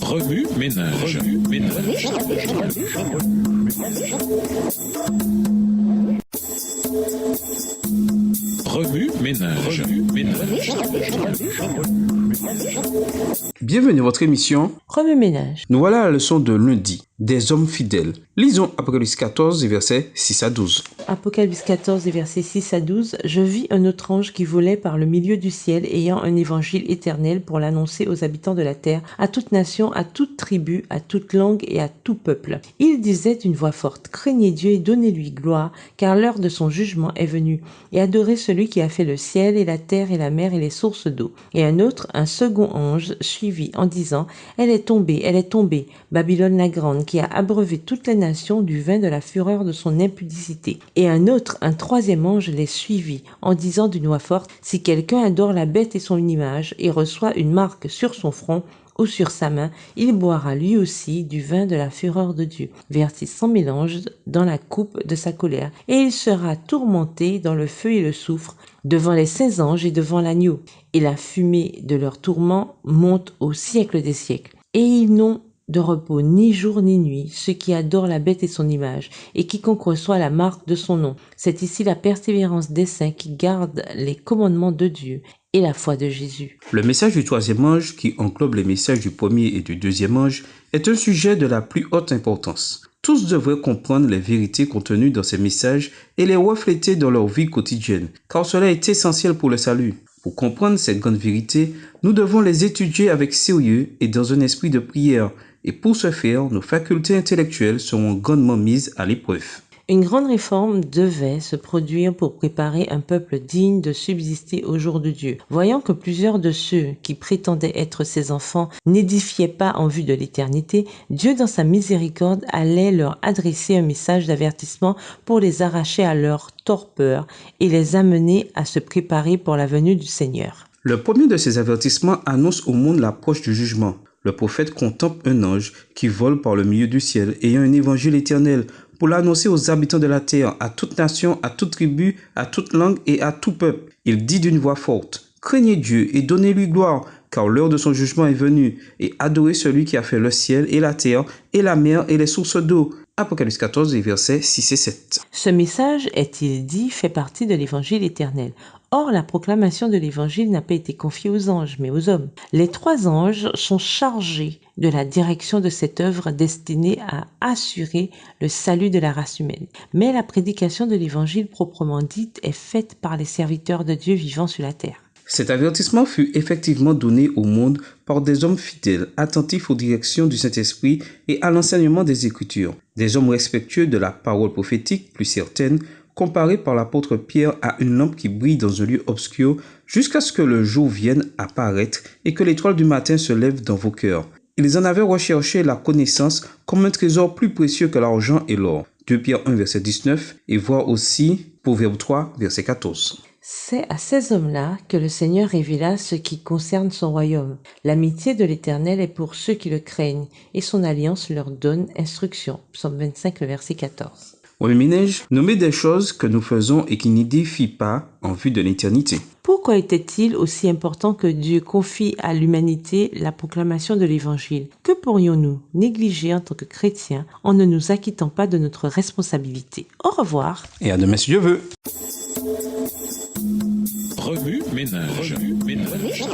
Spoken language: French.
Remue ménage. Remue ménage. Bienvenue à votre émission Remue ménage. Nous voilà à la leçon de lundi, des hommes fidèles. Lisons Apocalypse 14, versets 6 à 12. Apocalypse 14, versets 6 à 12. Je vis un autre ange qui volait par le milieu du ciel, ayant un évangile éternel pour l'annoncer aux habitants de la terre, à toute nation, à toute tribu, à toute langue et à tout peuple. Il disait d'une voix forte, craignez Dieu et donnez-lui gloire, car l'heure de son jugement est venue, et adorez celui qui a fait le ciel et la terre et la mer et les sources d'eau. Et un second ange, suivit en disant, elle est tombée, Babylone la grande, qui a abreuvé toutes les nations du vin de la fureur de son impudicité. Et un troisième ange les suivit, en disant d'une voix forte, si quelqu'un adore la bête et son image, et reçoit une marque sur son front, ou sur sa main, il boira lui aussi du vin de la fureur de Dieu, versé sans mélange dans la coupe de sa colère, et il sera tourmenté dans le feu et le soufre, devant les saints anges et devant l'agneau. Et la fumée de leur tourment monte au siècle des siècles. Et ils n'ont de repos ni jour ni nuit, ceux qui adorent la bête et son image, et quiconque reçoit la marque de son nom. C'est ici la persévérance des saints qui gardent les commandements de Dieu et la foi de Jésus. Le message du troisième ange, qui englobe les messages du premier et du deuxième ange, est un sujet de la plus haute importance. Tous devraient comprendre les vérités contenues dans ces messages et les refléter dans leur vie quotidienne, car cela est essentiel pour le salut. Pour comprendre cette grande vérité, nous devons les étudier avec sérieux et dans un esprit de prière, et pour ce faire, nos facultés intellectuelles seront grandement mises à l'épreuve. Une grande réforme devait se produire pour préparer un peuple digne de subsister au jour de Dieu. Voyant que plusieurs de ceux qui prétendaient être ses enfants n'édifiaient pas en vue de l'éternité, Dieu dans sa miséricorde allait leur adresser un message d'avertissement pour les arracher à leur torpeur et les amener à se préparer pour la venue du Seigneur. Le premier de ces avertissements annonce au monde l'approche du jugement. Le prophète contemple un ange qui vole par le milieu du ciel, ayant un évangile éternel, pour l'annoncer aux habitants de la terre, à toute nation, à toute tribu, à toute langue et à tout peuple. Il dit d'une voix forte, « Craignez Dieu et donnez-lui gloire, car l'heure de son jugement est venue, et adorez celui qui a fait le ciel et la terre et la mer et les sources d'eau. » Apocalypse 14, versets 6 et 7. Ce message, est-il dit, fait partie de l'évangile éternel. Or, la proclamation de l'évangile n'a pas été confiée aux anges, mais aux hommes. Les trois anges sont chargés de la direction de cette œuvre destinée à assurer le salut de la race humaine. Mais la prédication de l'évangile proprement dite est faite par les serviteurs de Dieu vivant sur la terre. Cet avertissement fut effectivement donné au monde par des hommes fidèles, attentifs aux directions du Saint-Esprit et à l'enseignement des Écritures. Des hommes respectueux de la parole prophétique, plus certaine, comparés par l'apôtre Pierre à une lampe qui brille dans un lieu obscur jusqu'à ce que le jour vienne apparaître et que l'étoile du matin se lève dans vos cœurs. Ils en avaient recherché la connaissance comme un trésor plus précieux que l'argent et l'or. 2 Pierre 1, verset 19 et voir aussi Proverbe 3, verset 14. C'est à ces hommes-là que le Seigneur révéla ce qui concerne son royaume. L'amitié de l'Éternel est pour ceux qui le craignent, et son alliance leur donne instruction. Psaume 25, le verset 14. Oui, Minège, nommer des choses que nous faisons et qui n'édifient pas en vue de l'éternité. Pourquoi était-il aussi important que Dieu confie à l'humanité la proclamation de l'Évangile? Que pourrions-nous négliger en tant que chrétiens en ne nous acquittant pas de notre responsabilité? Au revoir. Et à demain si Dieu veut. Remue ménage. Remue ménage.